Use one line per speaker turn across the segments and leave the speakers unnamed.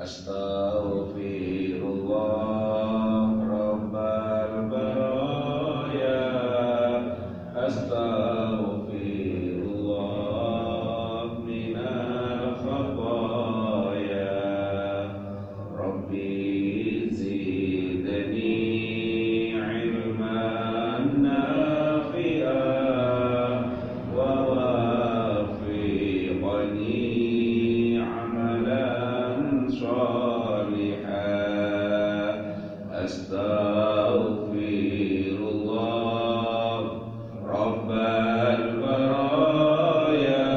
Astaghfirullah Rabbal baraya. Astaghfirullah minal khataya. Rabbi zidni ilman nafi'an wa wafiqni amalan sholihan. Astaghfirullah Rabbal baraya.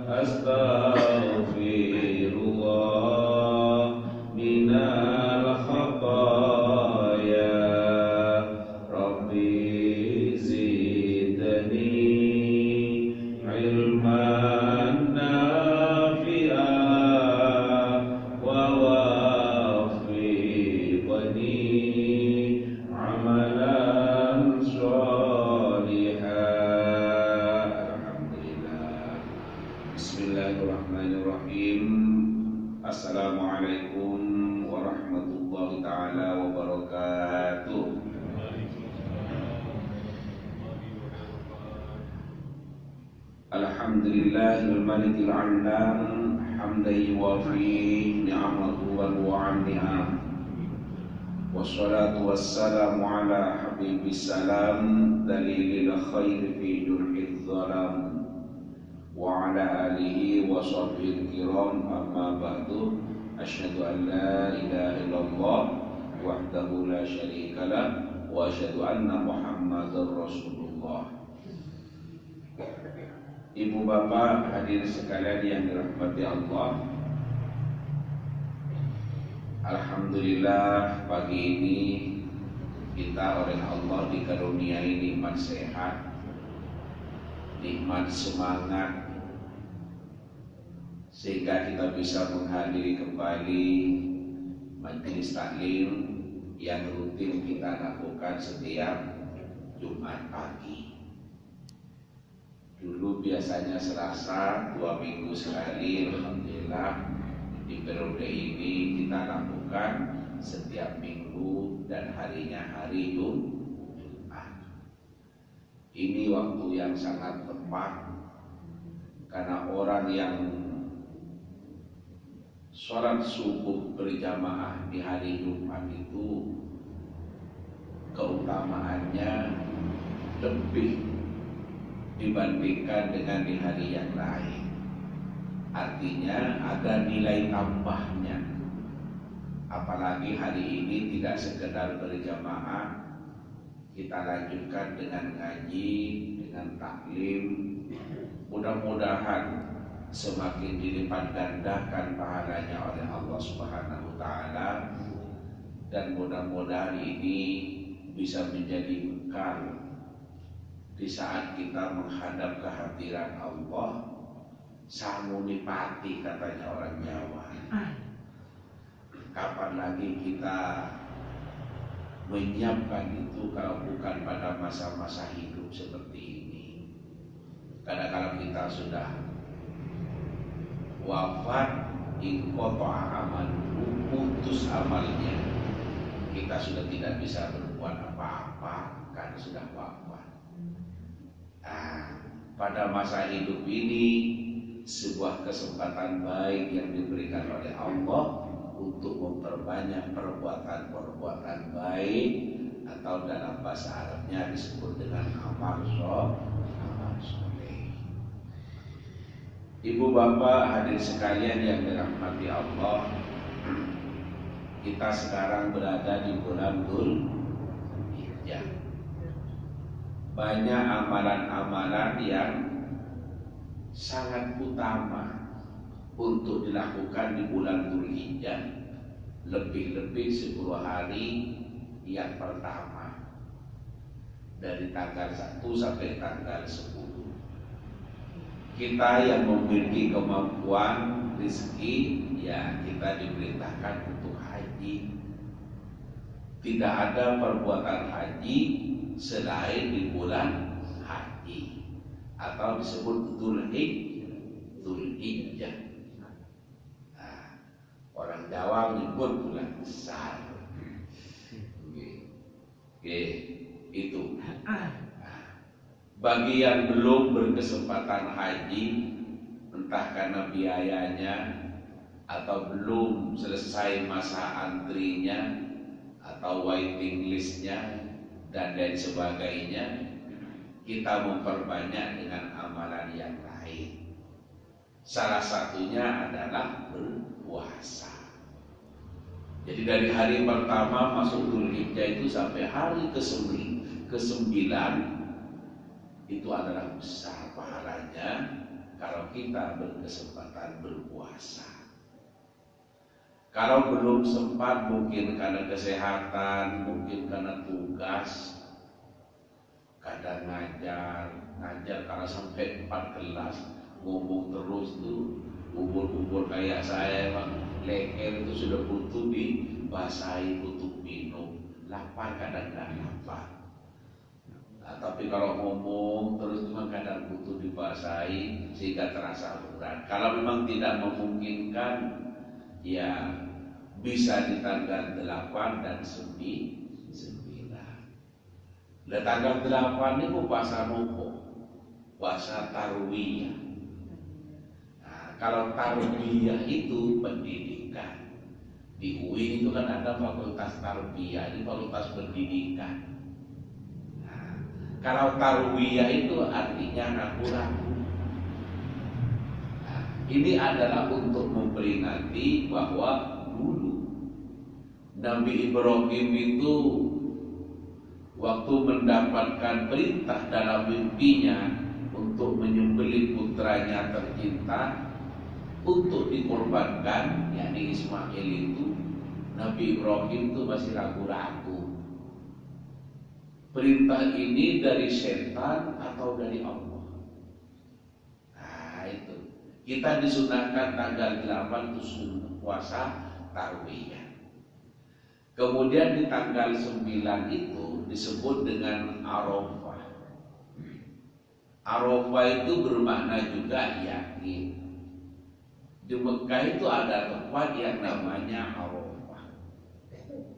Astaghfirullah minal khataya. Rabbi zidni ilman nafi'an wa wafiqni amalan sholihan. Alhamdulillah. Bismillahirrahmanirrahim. Assalamualaikum warahmatullahi ta'ala wabarakatuh. Alhamdulillahil malikil alam hamdan yuwafi ni'amahu wa nu'am ni'am. Wassalatu wassalamu ala habibis salam dalilil khair fi durhil zalam wa ala alihi wa sahbihi kiram. Amma ba'du. Asyhadu an la ilaha illallah wahdahu la syarika lah wa asyhadu anna Muhammadar Rasulullah. Ibu bapak hadirin sekalian yang dirahmati Allah, alhamdulillah pagi ini kita oleh Allah dikaruniai nikmat sehat, nikmat semangat, sehingga kita bisa menghadiri kembali majelis taklim yang rutin kita lakukan setiap Jumat pagi. Dulu biasanya Selasa 2 minggu sekali. Alhamdulillah di periode ini kita lakukan setiap minggu dan harinya hari Jumat. Ini waktu yang sangat tepat karena orang yang sholat subuh berjamaah di hari Jumat itu keutamaannya lebih dibandingkan dengan di hari yang lain. Artinya ada nilai tambahnya. Apalagi hari ini tidak sekedar berjamaah, kita lanjutkan dengan ngaji, dengan taklim. Mudah-mudahan semakin dilipat gandakan pahalanya oleh Allah Subhanahu wa taala, dan mudah-mudahan ini bisa menjadi bekal di saat kita menghadap kehadiran Allah. Samunipati katanya orang Jawa. Kapan lagi kita menyiapkan itu kalau bukan pada masa-masa hidup seperti ini? Kadang-kadang kita sudah wafat, inqata'a amaluhu, putus amalnya. Kita sudah tidak bisa berbuat apa-apa karena sudah wafat. Pada masa hidup ini sebuah kesempatan baik yang diberikan oleh Allah untuk memperbanyak perbuatan-perbuatan baik, atau dalam bahasa Arabnya disebut dengan amal soleh. Ibu bapak hadirin sekalian yang dirahmati Allah, kita sekarang berada di bulan Dzulhijjah. Banyak amalan-amalan yang sangat utama untuk dilakukan di bulan Dzulhijjah, lebih-lebih 10 hari yang pertama dari tanggal 1 sampai tanggal 10. Kita yang memiliki kemampuan rezeki, ya kita diperintahkan untuk haji. Tidak ada perbuatan haji selain di bulan haji, atau disebut Dzulhijjah. Jawa menyebut bulan besar. Oke, itu. Bagi yang belum berkesempatan haji, entah karena biayanya atau belum selesai masa antrinya atau waiting listnya dan lain sebagainya, kita memperbanyak dengan amalan yang lain. Salah satunya adalah berpuasa. Jadi dari hari pertama masuk Dzulhijjah itu sampai hari ke-9 itu adalah besar pahalanya kalau kita berkesempatan berpuasa. Kalau belum sempat, mungkin karena kesehatan, mungkin karena tugas, kadang ngajar karena sampai 4 kelas ngomong terus tuh, ubur kayak saya emang leher itu sudah butuh dibasahi, butuh minum, lapar kadang nggak lapar. Nah, tapi kalau ngomong terus cuma kadang butuh dibasahi sehingga terasa berat. Kalau memang tidak memungkinkan, ya bisa di tanggal 8 dan 9. Di tanggal 8 itu puasa nopo, puasa tarwiyah. Nah, kalau tarwiyah itu pendidikan. Di UI itu kan ada fakultas tarbiyah, ini fakultas pendidikan. Nah, kalau tarwiyah itu artinya ragu-ragu. Nah, ini adalah untuk memperingati bahwa dulu Nabi Ibrahim itu waktu mendapatkan perintah dalam mimpinya untuk menyembelih putranya tercinta untuk dikorbankan, yakni Ismail itu, Nabi Ibrahim itu masih ragu-ragu. Perintah ini dari setan atau dari Allah? Nah itu, kita disunahkan tanggal 8 itu puasa tarwiyah. Kemudian di tanggal 9 itu disebut dengan Arafah. Arafah itu bermakna juga yakin. Di Mekah itu ada tempat yang namanya Arafah.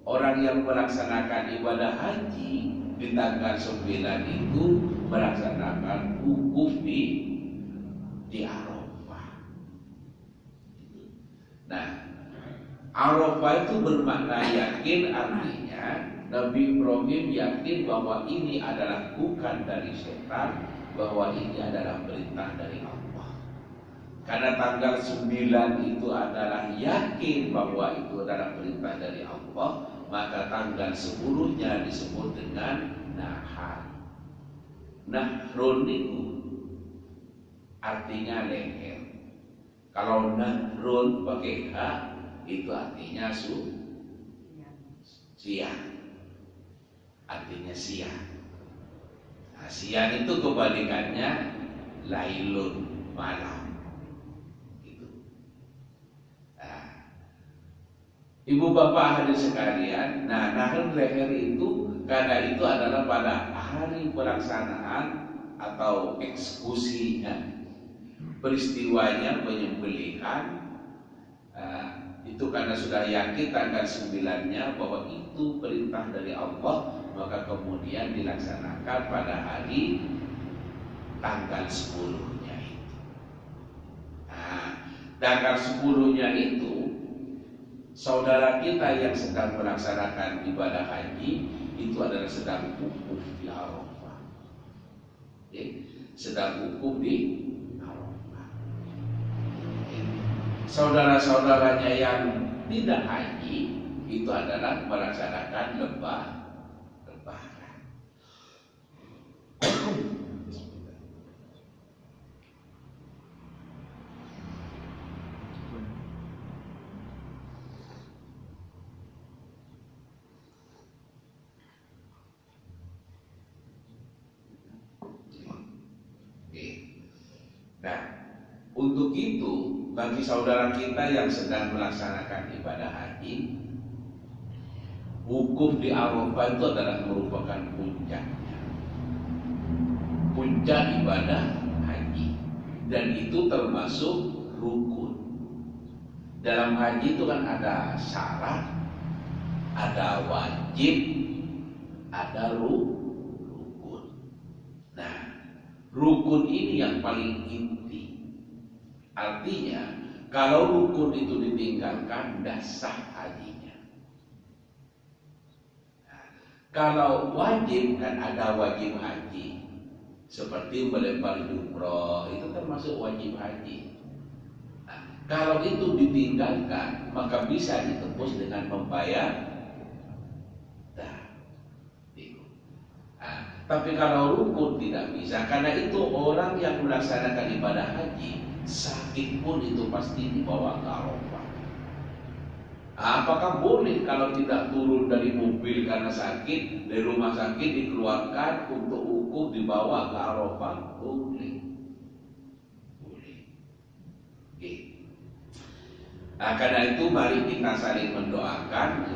Orang yang melaksanakan ibadah haji di tanggal 9 itu melaksanakan wukuf di Arafah. Nah, Arafah itu bermakna yakin, artinya Nabi Ibrahim yakin bahwa ini adalah bukan dari setan, bahwa ini adalah perintah dari Allah. Karena tanggal 9 itu adalah yakin bahwa itu adalah perintah dari Allah, maka tanggal 10-nya disebut dengan Nahar. Nahrun itu artinya leher. Kalau Nahrun pakai H itu artinya siang, artinya siang. Nah, siang itu kebalikannya lailun, malam. Gitu. Nah, ibu bapak hadir sekalian, nahan leher itu karena itu adalah pada hari pelaksanaan atau eksekusinya, peristiwanya penyembelihan. Itu karena sudah yakin tanggal 9-nya bahwa itu perintah dari Allah, maka kemudian dilaksanakan pada hari tanggal 10-nya itu. Nah, tanggal 10-nya itu saudara kita yang sedang melaksanakan ibadah haji itu adalah sedang wukuf di Arafah. Sedang wukuf di saudara-saudaranya yang tidak haji itu adalah melaksanakan lebaran. Nah, untuk itu bagi saudara kita yang sedang melaksanakan ibadah haji, wukuf di Arafah itu adalah merupakan puncaknya, puncak ibadah haji, dan itu termasuk rukun. Dalam haji itu kan ada syarat, ada wajib, ada rukun. Nah, rukun ini yang paling inti. Artinya, kalau rukun itu ditinggalkan, dah sah hajinya. Nah, kalau wajib kan ada wajib haji. Seperti melempar jumroh, itu termasuk wajib haji. Nah, kalau itu ditinggalkan, maka bisa ditebus dengan membayar. Tapi kalau rukun tidak bisa, karena itu orang yang melaksanakan ibadah haji, sakit pun itu pasti dibawa ke Arafah. Apakah boleh kalau tidak turun dari mobil karena sakit, dari rumah sakit dikeluarkan untuk wukuf dibawa ke Arafah? Boleh. Boleh. Oke. Nah, karena itu mari kita saling mendoakan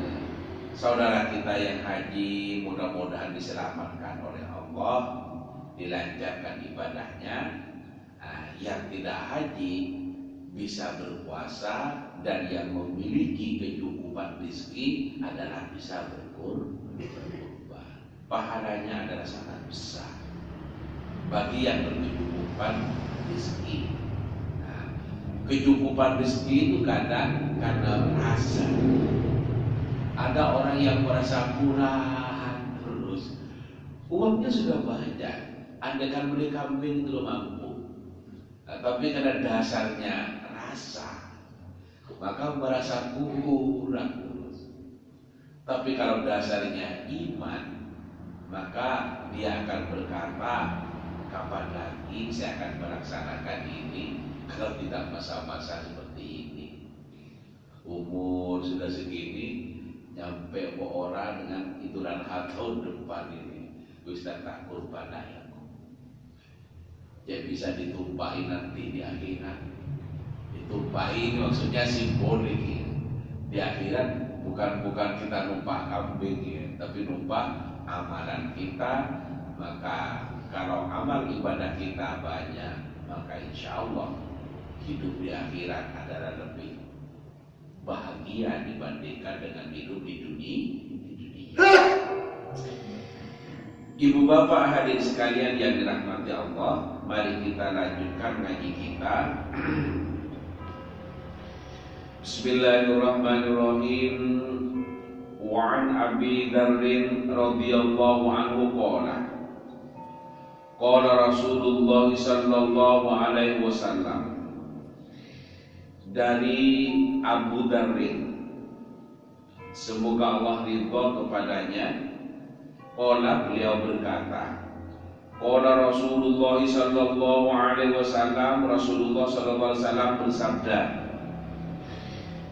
saudara kita yang haji, mudah-mudahan diselamatkan oleh Allah, dilancarkan ibadahnya. Yang tidak haji bisa berpuasa, dan yang memiliki kecukupan rezeki adalah bisa berkurban. Pahalanya adalah sangat besar bagi yang berkecukupan rezeki. Kecukupan rezeki itu kadang karena rasa. Ada orang yang merasa kurang terus, uangnya sudah banyak, andaikan beli kambing itu mampu. Tapi karena dasarnya rasa, maka merasa kurang terus. Tapi kalau dasarnya iman, maka dia akan berkata, kapan lagi saya akan melaksanakan ini kalau tidak masa-masa seperti ini. Umur sudah segini, nyampe orang dengan ituran tahun depan ini, Ustaz tak kurban ayahku. Ya bisa ditumpahin nanti di akhirat. Ditumpahin maksudnya simbolik ya. Di akhirat bukan kita numpah kambing ya, tapi numpah amalan kita. Maka kalau amal ibadah kita banyak, maka insya Allah hidup di akhirat adalah lebih bahagia dibandingkan dengan hidup di dunia. Ibu bapak hadirin sekalian yang dirahmati Allah, mari kita lanjutkan ngaji kita. Bismillahirrahmanirrahim. Wa an Abi Dzarrin radhiyallahu anhu qala Rasulullah sallallahu alaihi wasallam. Dari Abu Dzarrin, semoga Allah ridha kepadanya, qala beliau berkata, qala Rasulullah sallallahu alaihi wasallam, Rasulullah sallallahu alaihi wasallam bersabda,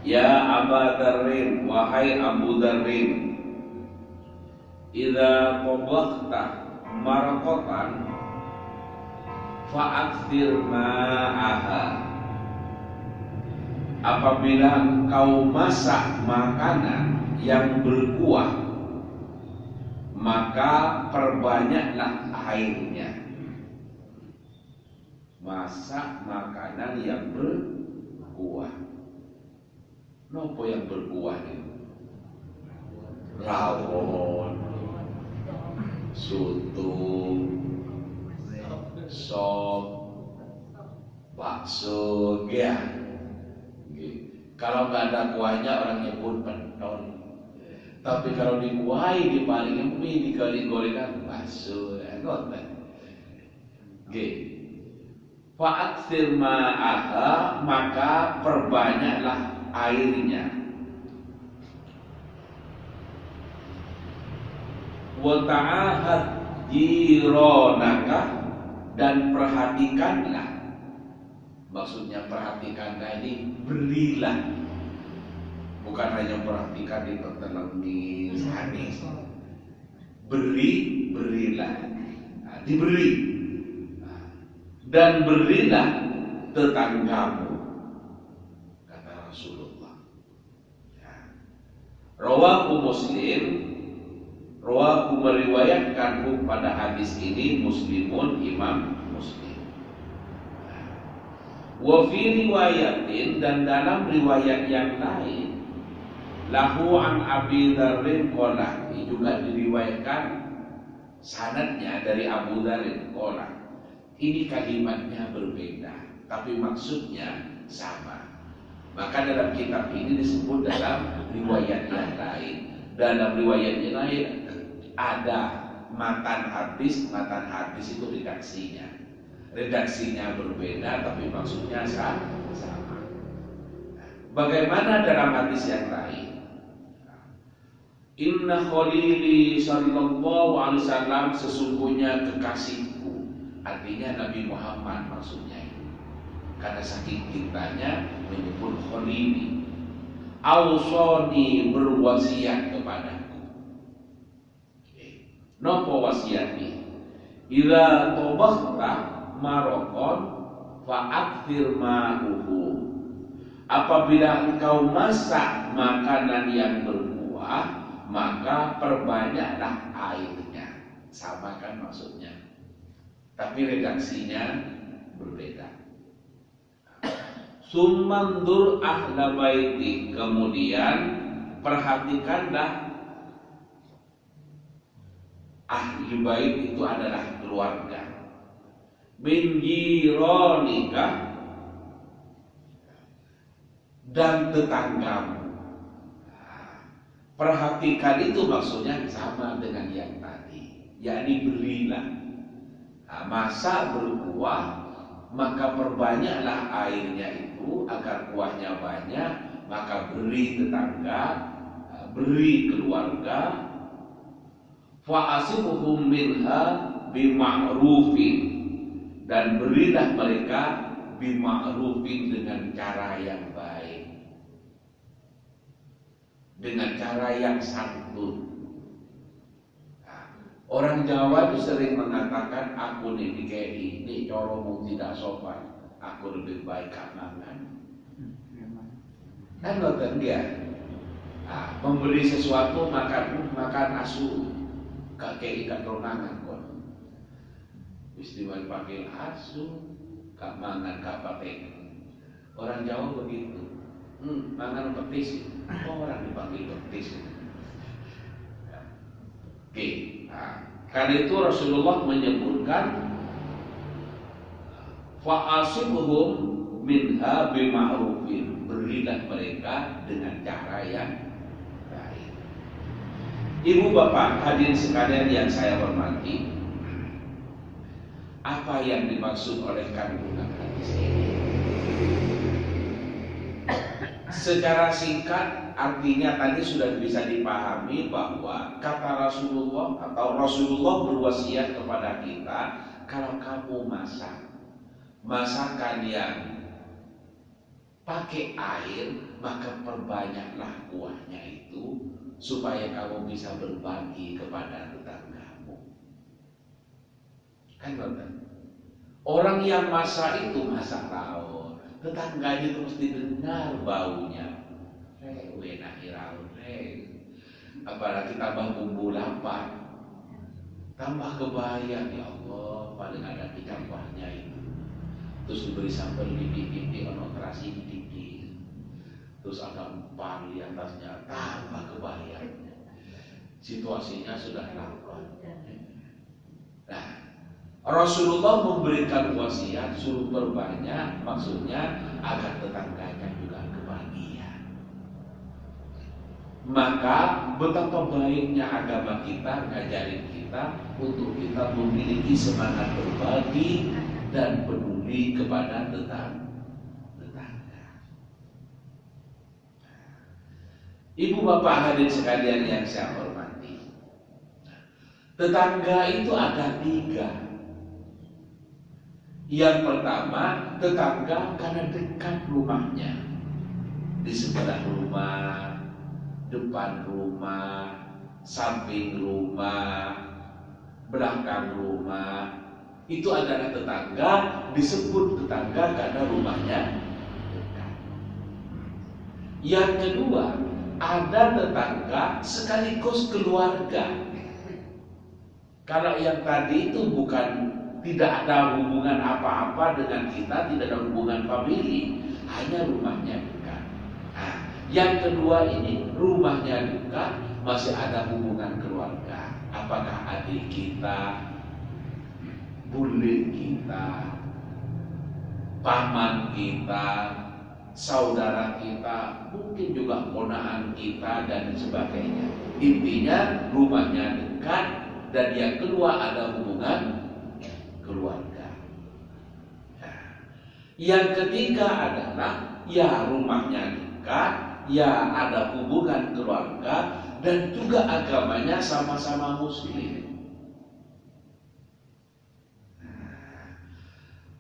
ya Abu Dzarrin, wahai Abu Dzarrin, idza qabaqta marqatan fa'akthir ma'aha. Apabila engkau masak makanan yang berkuah, maka perbanyaklah airnya. Masak makanan yang berkuah. Nopo yang berkuah ini? Rawon, soto, sop, bakso, ya. Kalau nggak ada kuahnya orangnya pun penton. Tapi kalau dikuahi diparingi mie digoreng-gorengan bakso, ngoten. Nggih. Fa'aktsir ma'aha, maka perbanyaklah airnya. Wa ta'ahad jironaka, dan perhatikanlah. Maksudnya perhatikanlah ini berilah, bukan hanya perhatikan di tertenangis hadis. Berilah, diberi, dan berilah tetanggamu, kata Rasulullah. Rawahu Muslim, rawahu meriwayatkan pada hadis ini Muslimun, Imam Muslim. Wa fi riwayatin, dan dalam riwayat yang lain, lahu an Abi Dzarrin qala, juga diriwayatkan sanadnya dari Abu Dzarrin qala. Ini kalimatnya berbeda, tapi maksudnya sama. Maka dalam kitab ini disebut dalam riwayat yang lain. Dalam riwayat yang lain ada matan hadis itu redaksinya berbeda, tapi maksudnya sama. Bagaimana dalam hadis yang lain? Inna khalili sallallahu alaihi wasallam, sesungguhnya kekasihku, artinya Nabi Muhammad maksudnya itu. Karena saking cintanya menyebut khalili. Ausoni, berwasiat kepadaku. Nopo wasiati? Ila tobakhta marokon fa'akfir ma'uhu. Apabila engkau masak makanan yang berkuah, maka perbanyaklah airnya. Sama kan maksudnya, tapi redaksinya berbeda. Summandur ahla baiti, kemudian perhatikanlah ahli bait itu adalah keluarga. Min jironika, dan tetanggamu. Perhatikan itu maksudnya sama dengan yang tadi, yakni berilah. Masa berkuah, maka perbanyaklah airnya itu agar kuahnya banyak, maka beri tetangga, beri keluarga. Fa'asibuhum minha bima'rufin, dan berilah mereka bima'rufin, dengan cara yang baik, dengan cara yang santun. Orang Jawa itu sering mengatakan, aku nih kayak ini, coromu tidak sopan, aku lebih baik kamangan. Kan nonton dia, memberi sesuatu makan asu, kakek ikan ronangan kon. Istimewa panggil asu, kak mangan kak pakai. Orang Jawa begitu, mangan petis, orang dipanggil petis. Oke, karena itu Rasulullah menyebutkan fa'asibuhum minha bima'rufin, berilah mereka dengan cara yang baik. Ibu bapak hadirin sekalian yang saya hormati, apa yang dimaksud oleh kandungan hadis ini? Secara singkat, artinya tadi sudah bisa dipahami bahwa kata Rasulullah atau Rasulullah berwasiat kepada kita, kalau kamu masak masakan yang pakai air, maka perbanyaklah kuahnya itu supaya kamu bisa berbagi kepada tetanggamu. Kan betul? Orang yang masak itu masak lauk, tetangganya itu mesti dengar baunya. Enak iraun, apalagi tambah bumbu lapar, tambah kebayang, ya Allah, paling ada di campurnya itu. Terus diberi sambal pipi-pipi, ono terasi dikit, terus ada empal di atasnya, tambah kebayang. Situasinya sudah lapar. Nah, Rasulullah memberikan wasiat suruh berbanyak, maksudnya agar tetangganya juga kebahagiaan. Maka betapa baiknya agama kita ngajarin kita untuk kita memiliki semangat berbagi dan peduli kepada tetangga. Ibu bapak hadirin sekalian yang saya hormati, tetangga itu ada 3. Yang pertama, tetangga karena dekat rumahnya, di sebelah rumah, depan rumah, samping rumah, belakang rumah, itu adalah tetangga. Disebut tetangga karena rumahnya dekat. Yang kedua, ada tetangga sekaligus keluarga. Kalau yang tadi itu bukan tidak ada hubungan apa-apa dengan kita, tidak ada hubungan famili, hanya rumahnya dekat. Nah, yang kedua ini rumahnya dekat, masih ada hubungan keluarga. Apakah adik kita, bule kita, paman kita, saudara kita, mungkin juga ponakan kita dan sebagainya. Intinya rumahnya dekat, dan yang kedua ada hubungan keluarga. Nah, yang ketiga adalah ya rumahnya dekat, ya ada hubungan keluarga, dan juga agamanya sama-sama muslim.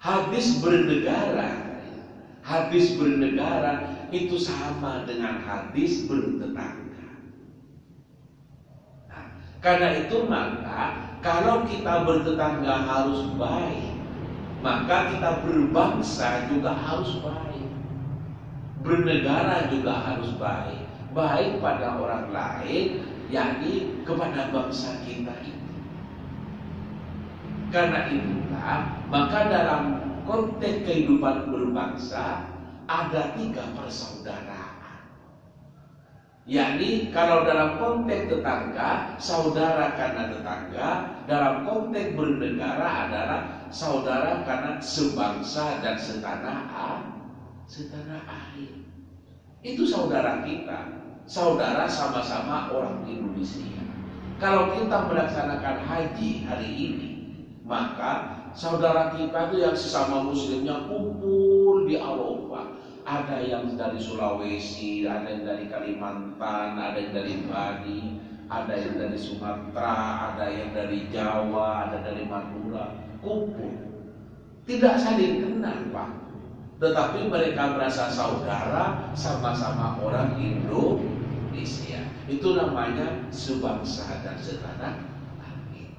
Hadis bernegara itu sama dengan hadis bertetangga. Nah, karena itu maka kalau kita bertetangga harus baik, maka kita berbangsa juga harus baik, bernegara juga harus baik, baik pada orang lain, yakni kepada bangsa kita itu. Karena itulah maka dalam konteks kehidupan berbangsa ada 3 persaudaraan. Yakni kalau dalam konteks tetangga, saudara karena tetangga, dalam konteks bernegara adalah saudara karena sebangsa dan setanah air. Itu saudara kita, saudara sama-sama orang Indonesia. Kalau kita melaksanakan haji hari ini, maka saudara kita itu yang sesama muslimnya kumpul di Arafah. Ada yang dari Sulawesi, ada yang dari Kalimantan, ada yang dari Bali, ada yang dari Sumatera, ada yang dari Jawa, ada dari Madura, kumpul. Tidak saling kenal, Pak. Tetapi mereka merasa saudara, sama-sama orang Indonesia. Itu namanya sebangsa dan setanah air.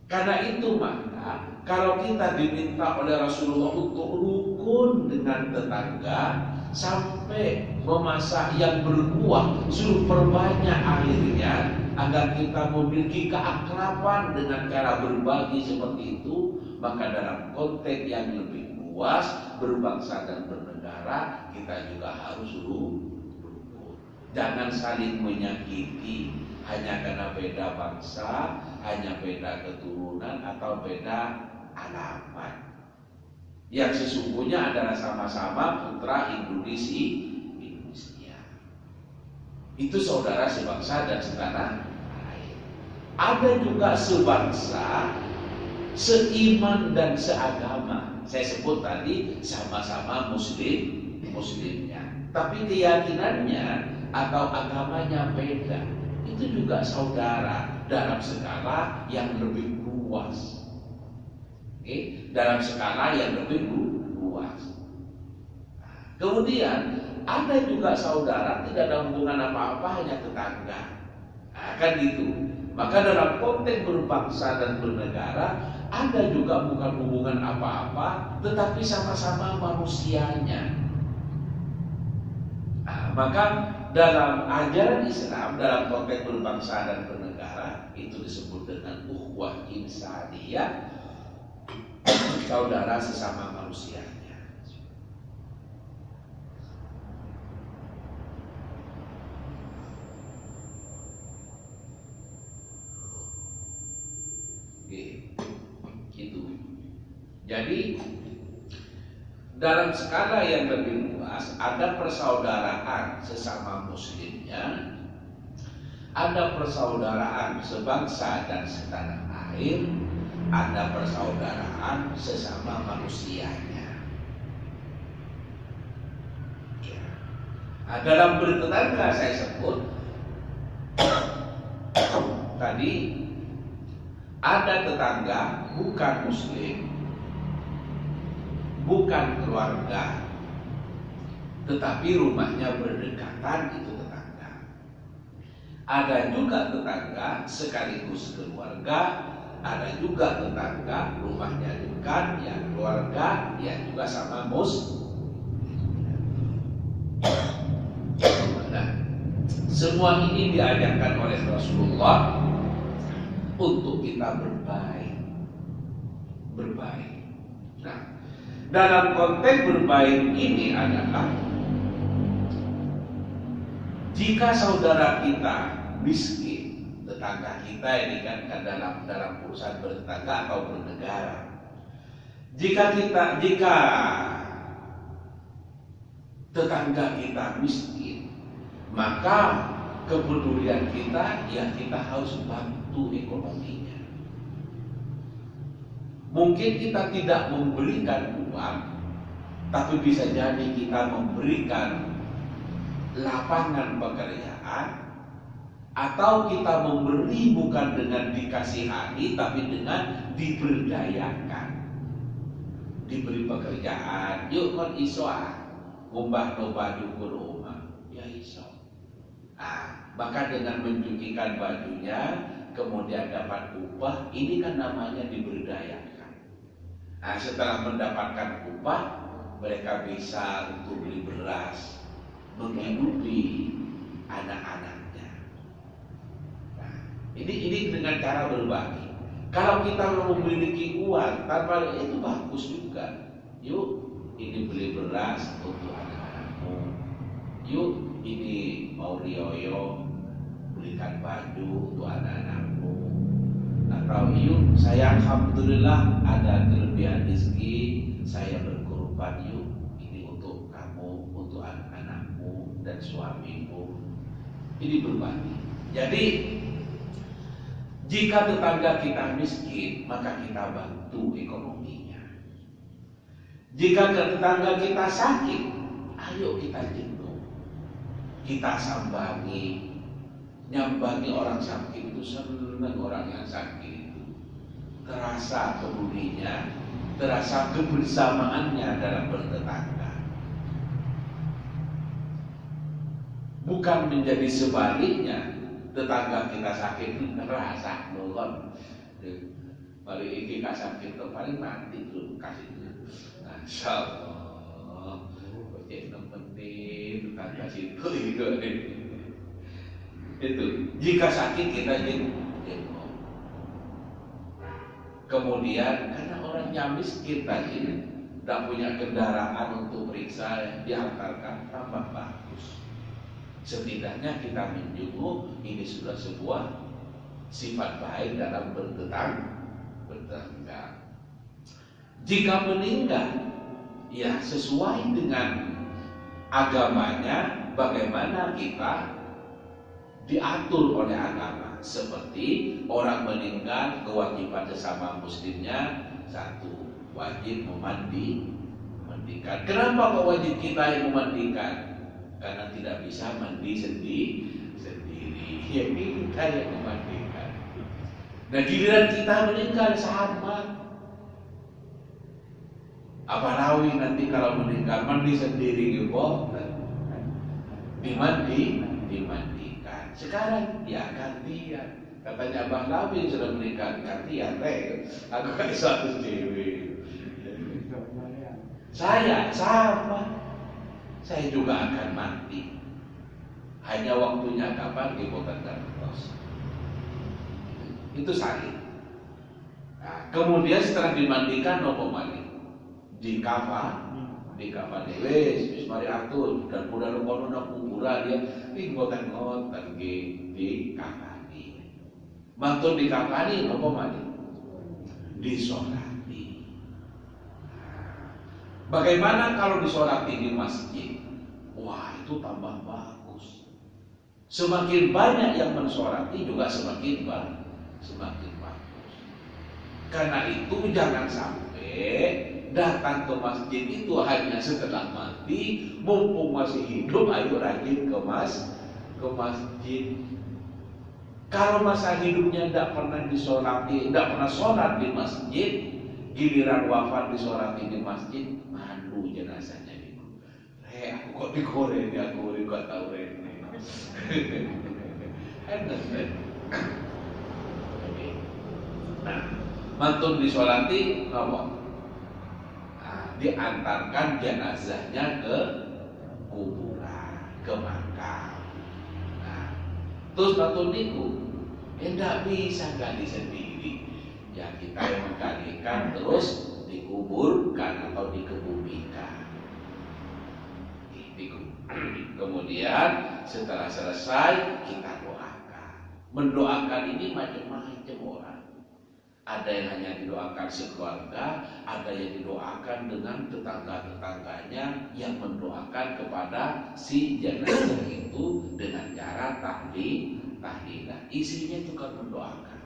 Karena itu maka kalau kita diminta oleh Rasulullah untuk rukun dengan tetangga sampai memasak yang berbuah, suruh perbanyak airnya agar kita memiliki keakraban dengan cara berbagi seperti itu, maka dalam konteks yang lebih luas berbangsa dan bernegara kita juga harus rukun. Jangan saling menyakiti hanya karena beda bangsa, hanya beda keturunan atau beda alamat. Yang sesungguhnya adalah sama-sama putra Indonesia. Itu saudara sebangsa dan setanah air. Ada juga sebangsa, seiman dan seagama. Saya sebut tadi sama-sama muslimnya, tapi keyakinannya atau agamanya beda. Itu juga saudara dalam skala yang lebih luas. Dalam skala yang lebih luas. Kemudian ada juga saudara tidak ada hubungan apa-apa, hanya tetangga. Kan gitu. Maka dalam konteks berbangsa dan bernegara ada juga bukan hubungan apa-apa, tetapi sama-sama manusianya. Maka dalam ajaran Islam, dalam konteks berbangsa dan bernegara, itu disebut dengan ukhuwah insaniyah, saudara sesama manusianya. Gitu. Jadi dalam skala yang lebih luas ada persaudaraan sesama muslimnya, ada persaudaraan sebangsa dan setanah air, ada persaudaraan sesama manusianya. Dalam bertetangga saya sebut tadi ada tetangga bukan muslim, bukan keluarga, tetapi rumahnya berdekatan, itu tetangga. Ada juga tetangga sekaligus keluarga, ada juga tetangga rumahnya dekat, ya keluarga, ya juga sama Nah, semua ini diajarkan oleh Rasulullah untuk kita berbaik. berbaik. Nah, dalam konteks berbaik ini adalah jika saudara kita miskin, tetangga kita ini kan dalam urusan bertetangga atau bernegara. Jika tetangga kita miskin, maka kepedulian kita ya kita harus bantu ekonominya. Mungkin kita tidak memberikan uang, tapi bisa jadi kita memberikan lapangan pekerjaan, atau kita memberi bukan dengan dikasihani, tapi dengan diberdayakan. Diberi pekerjaan, yuk kon iso ngumbah no baju ke rumah, ya iso. Maka dengan mencucikan bajunya, kemudian dapat upah, ini kan namanya diberdayakan. Setelah mendapatkan upah, mereka bisa untuk beli beras, menghidupi anak-anaknya. Ini dengan cara berbagi. Kalau kita memiliki uang, tanpa itu bagus juga. Yuk, ini beli beras untuk anak-anakmu. Yuk, ini mau rioyo, belikan baju untuk anak-anakmu. Atau yuk, saya alhamdulillah ada kelebihan rezeki, saya berkorban, yuk ini untuk kamu, untuk anak-anakmu dan suamimu. Ini berbagi. Jadi jika tetangga kita miskin, maka kita bantu ekonominya. Jika tetangga kita sakit, ayo kita jenguk, kita sambangi. Nyambangi orang sakit itu senang, orang yang sakit itu terasa pedulinya, terasa kebersamaannya dalam bertetangga. Bukan menjadi sebaliknya, tetangga kita sakit itu terasa nolong. Paling ini gak sakit tuh paling mati tuh kasihnya. Insyaallah, oke penting tetangga situ itu. Jika sakit kita jenguk. Kemudian karena orangnya miskin tadi, tidak punya kendaraan untuk periksa, diantarkan, tambah bagus. Setidaknya kita menjenguk, ini sudah sebuah sifat baik dalam bertetangga. Jika meninggal, ya sesuai dengan agamanya, bagaimana kita diatur oleh agama. Seperti orang meninggal, kewajiban sesama muslimnya, satu, wajib memandikan. Kenapa kok wajib kita yang memandikan? Karena tidak bisa mandi sendiri. Ya kita yang memandikan. Nah giliran kita meninggal sama. Apalagi nanti kalau meninggal mandi sendiri gitu, dimandikan. Sekarang ya gantian. Katanya Abang Lawi sudah menikah, gantian aku kan satu cewek. Saya sama. Saya juga akan mati. Hanya waktunya kapan dibuatkan terus. Itu salib. Nah, kemudian setelah dimandikan nopo mandi. Di kafan wis mari atur dan mudah lupa kuburan dia ini buatan ngotan di kafani. Mantun di kafani nopo mandi disolati. Bagaimana kalau disolati di masjid? Wah itu tambah bagus. Semakin banyak yang mensolati juga semakin bagus. Karena itu jangan sampai datang ke masjid itu hanya setelah mati, mumpung masih hidup, ayo rajin ke masjid. Kalau masa hidupnya tidak pernah disolati, tidak pernah sholat di masjid, giliran wafat disolati di masjid, malu jenazahnya itu. Aku kok digoreng, aku kok tahu ini. Nah, mantun disolati, ngomong. Diantarkan jenazahnya ke kuburan, ke makam. Nah, terus batu niku, tidak bisa ganti sendiri. Ya kita yang menggalikan terus dikuburkan atau dikebumikan. Kemudian setelah selesai kita doakan. Mendoakan ini macam-macam orang. Ada yang hanya didoakan sekeluarga, ada yang didoakan dengan tetangga-tetangganya yang mendoakan kepada si jenazah itu dengan cara tahlilan. Isinya itu kan mendoakan.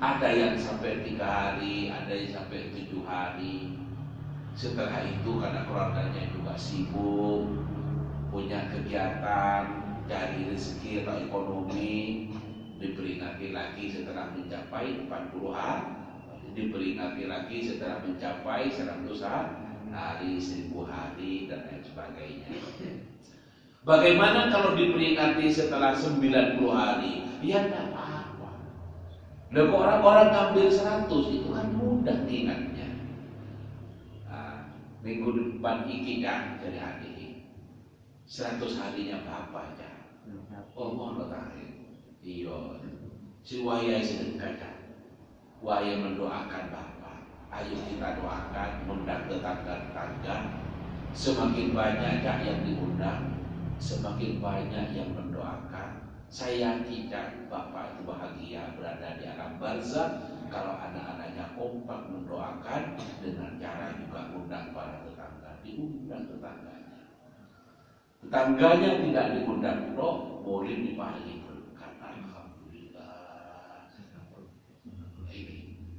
Ada yang sampai 3 hari, ada yang sampai 7 hari. Setelah itu karena keluarganya juga sibuk, punya kegiatan, cari rezeki atau ekonomi, diperingati lagi setelah mencapai 40 hari, diperingati lagi setelah mencapai 100 hari, 1000 hari, dan lain sebagainya. Bagaimana kalau diperingati setelah 90 hari? Ya tidak apa-apa. Lalu orang-orang ngambil 100, itu kan mudah diingatnya. Minggu depan iki kan jadi hari 100 harinya Bapak aja. Oh mohon tarik. Iya, si waya sedekah kan, waya mendoakan Bapak. Ayo kita doakan, undang tetangga-tetangga. Semakin banyak yang diundang, semakin banyak yang mendoakan. Saya yakin Bapak itu bahagia berada di alam barzakh kalau anak-anaknya kompak mendoakan dengan cara juga undang para tetangga, diundang tetangganya. Tetangganya tidak diundang, boleh diparingi.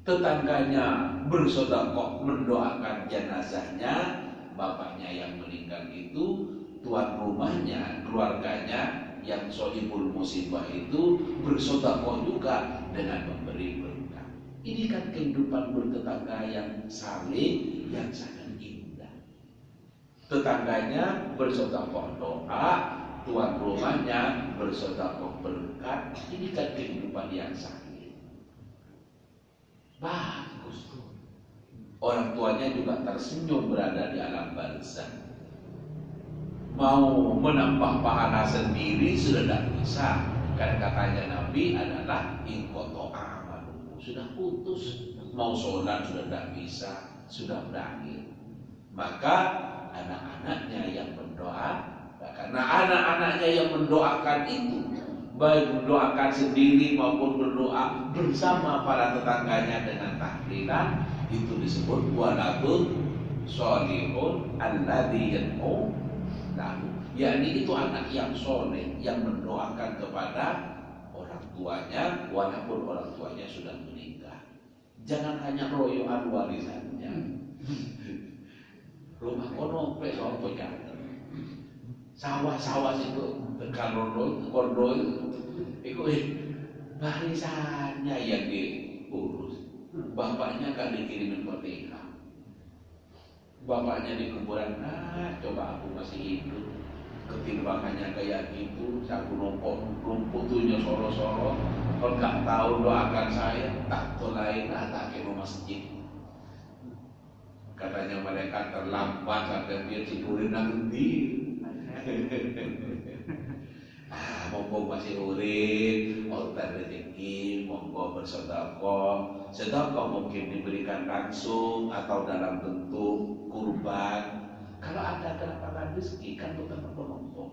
Tetangganya bersedekah mendoakan jenazahnya, bapaknya yang meninggal itu, tuan rumahnya, keluarganya yang sohibul musibah itu bersedekah juga dengan memberi berkah. Ini kan kehidupan bertetangga yang saling, yang sangat indah. Tetangganya bersedekah doa, tuan rumahnya bersedekah berkat. Ini kan kehidupan yang saling bagus. Orang tuanya juga tersenyum berada di alam barzakh. Mau menambah pahala sendiri sudah tidak bisa. Karena katanya Nabi adalah inqata amaluhu, sudah putus. Mau sholat sudah tidak bisa, sudah berakhir. Maka anak-anaknya yang berdoa, karena anak-anaknya yang mendoakan itu, baik mendoakan sendiri maupun berdoa bersama para tetangganya dengan tahlilan, itu disebut waladun sholihun alladzi yad'u lahu. Yakni itu anak yang soleh yang mendoakan kepada orang tuanya walaupun orang tuanya sudah meninggal. Jangan hanya royoan warisannya. Rumah kono pe punya sawah-sawah itu kondo itu barisannya yang diurus. Bapaknya kan dikirimin Fatihah, bapaknya di kuburan. Coba aku masih hidup, ketimbangannya kayak gitu, aku lumputunya soro-soro. Kalau nggak tahu doakan saya, tak tolain tak ke masjid. Katanya mereka terlambat sampai dia tidurin nanti. Monggo masih urip, order rezeki, monggo bersedekah. Sedekah mungkin diberikan langsung atau dalam bentuk kurban. Kalau ada kelapangan rezeki kan bukan menolong.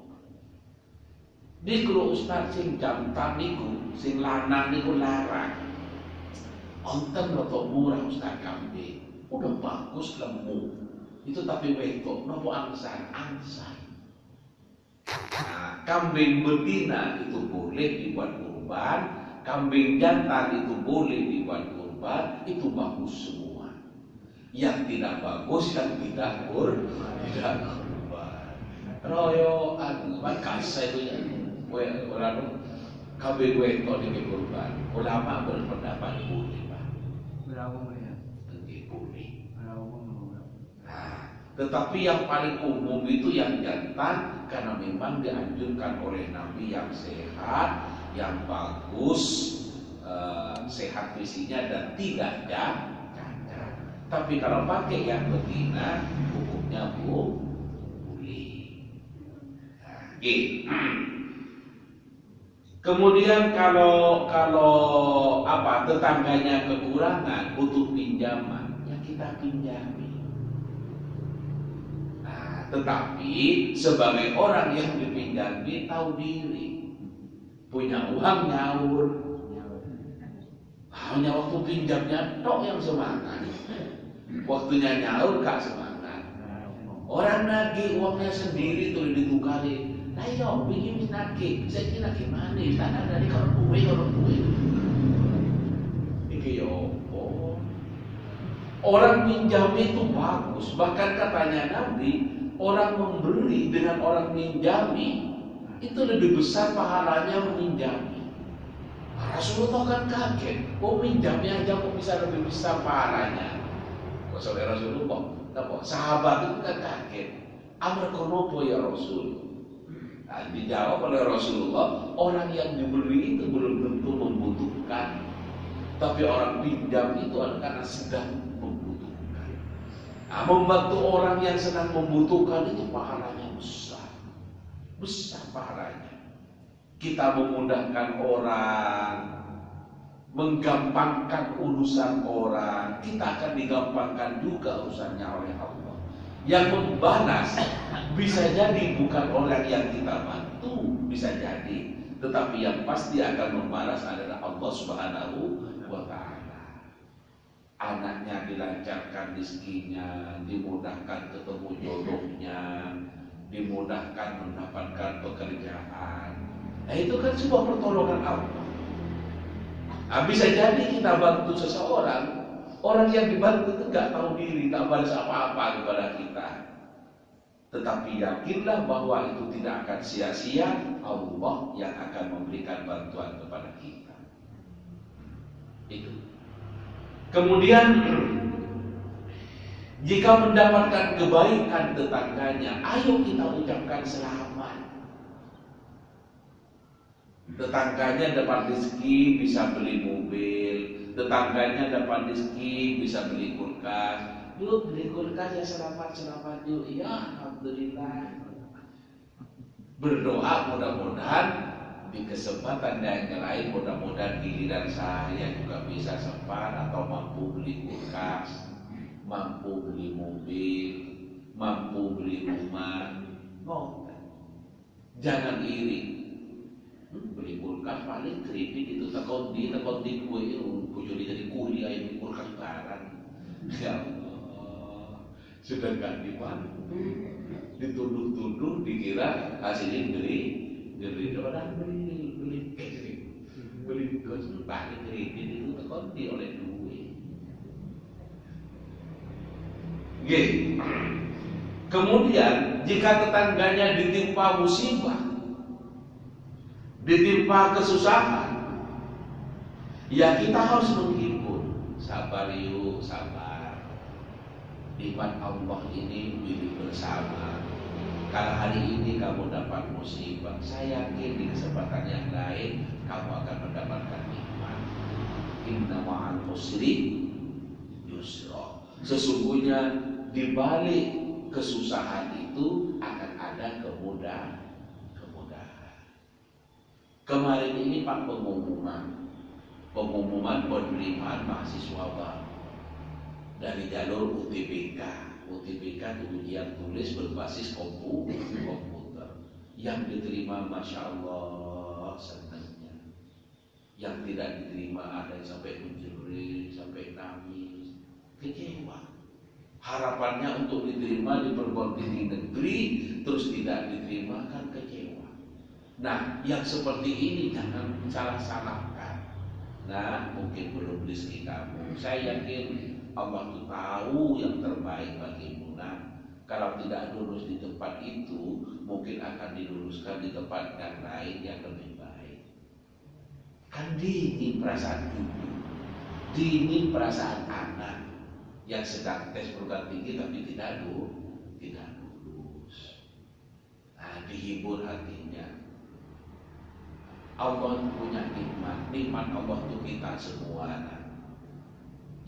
Di guru ustaz sing jantan niku, sing lanang niku larang. Onten roto murah ustaz kambing, udah bagus lemu. Itu tapi wedok, nopo angsan. Nah, kambing betina itu boleh dibuat kurban, kambing jantan itu boleh dibuat kurban, itu bagus semua. Yang tidak bagus yang tidak kurban. Royoan, makasih itu ya. Orang kambing itu di kurban. Ulama berpendapat boleh, Pak.
Berapa ya?
Boleh. Tetapi yang paling umum itu yang jantan, karena memang dianjurkan oleh Nabi yang sehat, yang bagus, sehat fisiknya dan tidak cacat. Tapi kalau pakai yang betina, hukumnya boleh. Kemudian kalau apa? Tetangganya kekurangan, butuh pinjaman, ya kita pinjami. Nah, tetapi sebagai orang yang dipinjami tahu diri, punya uang nyaur. Hanya waktu pinjamnya tok yang semangat, waktunya nyaur gak semangat. Orang nagih uangnya sendiri tuh ditukari. Nah yo, begini nagih, saya kira gimana? Tanah dari kalau kue. Iki yo, orang pinjam itu bagus. Bahkan katanya Nabi, orang memberi dengan orang minjami itu lebih besar pahalanya meminjami. Rasulullah kan kaget, minjamnya aja kok bisa lebih besar pahalanya. Sampai Rasulullah, sahabat itu kan kaget. Amr konopo ya Rasul. Nah, dijawab oleh Rasulullah, orang yang diberi itu belum tentu membutuhkan, tapi orang pinjam itu adalah karena sedang membutuhkan. Nah, membantu orang yang sedang membutuhkan itu pahalanya besar pahalanya. Kita memudahkan orang, menggampangkan urusan orang, kita akan digampangkan juga urusannya oleh Allah. Yang membalas bisa jadi bukan orang yang kita bantu, bisa jadi, tetapi yang pasti akan membalas adalah Allah Subhanahu wa Ta'ala. Anaknya dilancarkan rezekinya, dimudahkan ketemu jodohnya, dimudahkan mendapatkan pekerjaan. Nah, itu kan sebuah pertolongan Allah. Nah, bisa jadi kita bantu seseorang, orang yang dibantu itu nggak tahu diri, nggak balas apa-apa kepada kita. Tetapi yakinlah bahwa itu tidak akan sia-sia, Allah yang akan memberikan bantuan kepada kita. Itu. Kemudian jika mendapatkan kebaikan tetangganya, ayo kita ucapkan selamat. Tetangganya dapat rezeki bisa beli mobil, tetangganya dapat rezeki bisa beli kulkas. Yuk beli kulkas ya, selamat yuk. Ya alhamdulillah. Berdoa mudah-mudahan di kesempatan yang lain, mudah-mudahan giliran saya juga bisa sempat atau mampu beli kulkas, mampu beli mobil, mampu beli rumah. Jangan iri. Beli kulkas paling kredit itu tekon di kue pujo dari kuliah ini kulkas barang. Ya Allah, sedangkan dibantu, dituduh-tuduh, dikira hasilnya beli orang beli kulkas paling kredit itu tekon di oleh duit. Kemudian jika tetangganya ditimpa musibah, ditimpa kesusahan, ya kita harus menghibur. Sabar yuk, sabar. Nikmat Allah ini milik bersama. Kalau hari ini kamu dapat musibah, saya yakin di kesempatan yang lain kamu akan mendapatkan nikmat. Inna ma'al usri yusra. Sesungguhnya di balik kesusahan itu akan ada kemudahan. Kemarin ini Pak pengumuman penerimaan mahasiswa baru dari jalur UTBK. UTBK itu ujian tulis berbasis komputer. Yang diterima Masya Allah senangnya. Yang tidak diterima ada yang sampai menjerit, sampai nangis, kecewa. Harapannya untuk diterima di perguruan tinggi negeri, terus tidak diterima kan kecewa. Nah, yang seperti ini jangan salah-salahkan. Nah, mungkin belum rezeki kamu. Saya yakin Allah itu tahu yang terbaik bagimu. Nah, kalau tidak lulus di tempat itu, mungkin akan diluluskan di tempat yang lain yang lebih baik. Kan dingin perasaan ibu, dingin perasaan anak yang sedang tes perguruan tinggi tapi tidak lulus. Nah, dihibur hatinya. Allah punya nikmat Allah untuk kita semua.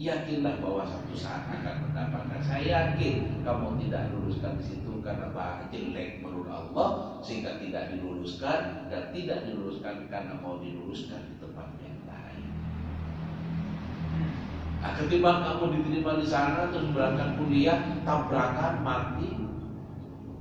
Yakinlah bahwa suatu saat akan mendapatkan. Saya yakin kamu tidak luluskan di situ karena jelek menurut Allah sehingga tidak diluluskan, dan tidak diluluskan karena mau diluluskan di tempat yang lain. Nah, ketimbang kamu diterima di sana terus berangkat kuliah tabrakan mati,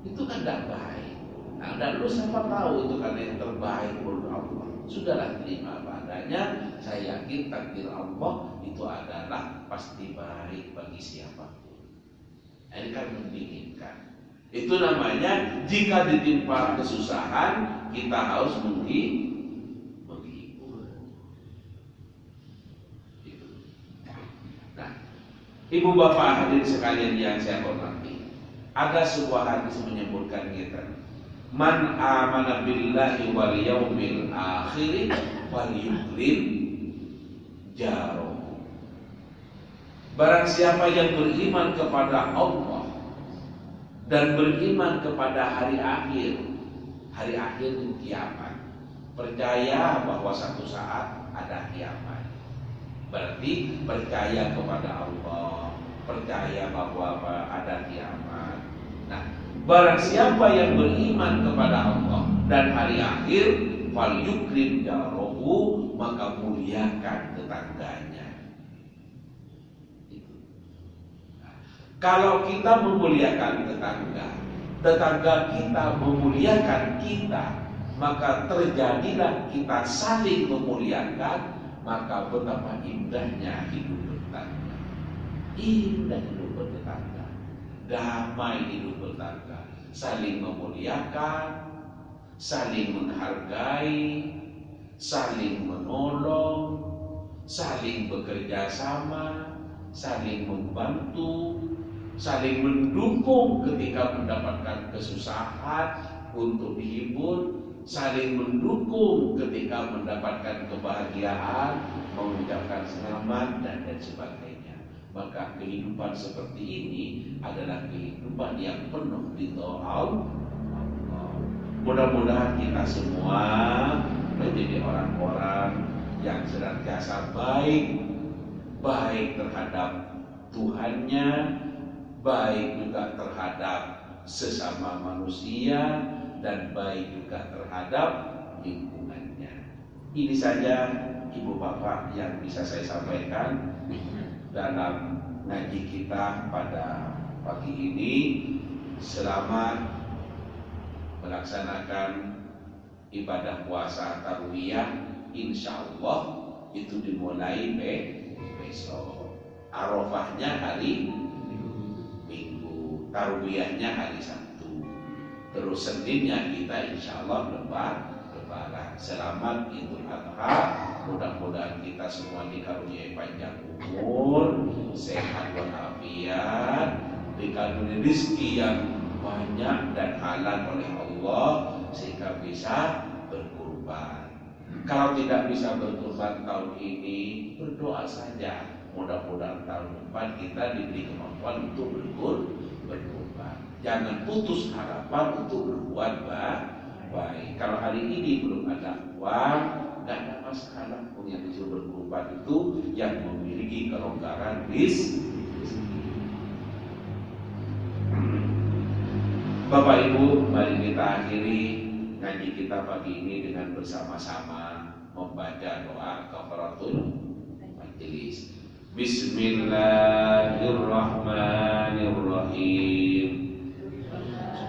itu kan tidak baik. Nah, dan lu siapa tahu itu kan yang terbaik menurut Allah. Sudahlah, terima apa adanya. Saya yakin takdir Allah itu adalah pasti baik bagi siapapun. Nah, ini kan menginginkan. Itu namanya jika ditimpa kesusahan kita harus menghibur. Ibu bapak hadirin sekalian yang saya hormati, ada sebuah hadis menyebutkan kita, man amana billahi wal yaumil akhir falyukrim jaro. Barang siapa yang beriman kepada Allah dan beriman kepada hari akhir itu kiamat, percaya bahwa satu saat ada kiamat. Berarti percaya kepada Allah, percaya bahwa ada kiamat. Nah, barang siapa yang beriman kepada Allah dan hari akhir, fal yukrim jarahu, maka muliakan tetangganya. Nah, kalau kita memuliakan tetangga kita memuliakan kita, maka terjadilah kita saling memuliakan. Maka betapa indahnya hidup bertetangga. Indah hidup bertetangga, damai hidup bertetangga, saling memuliakan, saling menghargai, saling menolong, saling bekerja sama, saling membantu, saling mendukung ketika mendapatkan kesusahan untuk dihibur, saling mendukung ketika mendapatkan kebahagiaan, mengucapkan selamat dan sebagainya. Maka kehidupan seperti ini adalah kehidupan yang penuh ridho Allah. Mudah-mudahan kita semua menjadi orang-orang yang senantiasa baik terhadap Tuhannya, baik juga terhadap sesama manusia, dan baik juga terhadap lingkungannya. Ini saja ibu bapak yang bisa saya sampaikan dalam ngaji kita pada pagi ini. Selamat melaksanakan ibadah puasa Tarwiyah. Insya Allah itu dimulai besok. Arafahnya hari Minggu, Tarwiyahnya hari Sabtu. Terus Seninnya kita insya Allah lebaran. Selamat Idul Adha. Mudah-mudahan kita semua dikaruniai panjang umur, sehat walafiat, dikaruniai rezeki yang banyak dan halal oleh Allah sehingga bisa berkurban. Kalau tidak bisa berkurban tahun ini, berdoa saja. Mudah-mudahan tahun depan kita diberi kemampuan untuk berkurban. Jangan putus harapan untuk berbuat baik. Kalau hari ini belum ada uang, tidak ada masalah. Yang disuruh berkurban itu yang memiliki kelonggaran rezeki. Bapak Ibu, mari kita akhiri ngaji kita pagi ini dengan bersama-sama membaca doa kafaratul majelis. Bismillahirrahmanirrahim.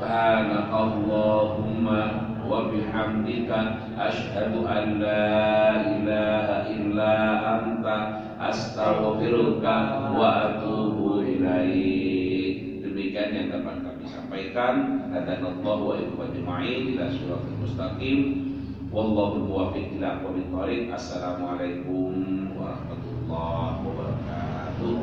Subhanakallahumma wa bihamdika asyhadu an la ilaha illa anta astaghfiruka wa atubu ilaik. Demikian yang dapat kami sampaikan. Hadanallahu wa iyyakum ajma'in ila shiratal mustaqim. Wallahu muwaffiq ila aqwamit thoriq. Assalamualaikum warahmatullahi wabarakatuh.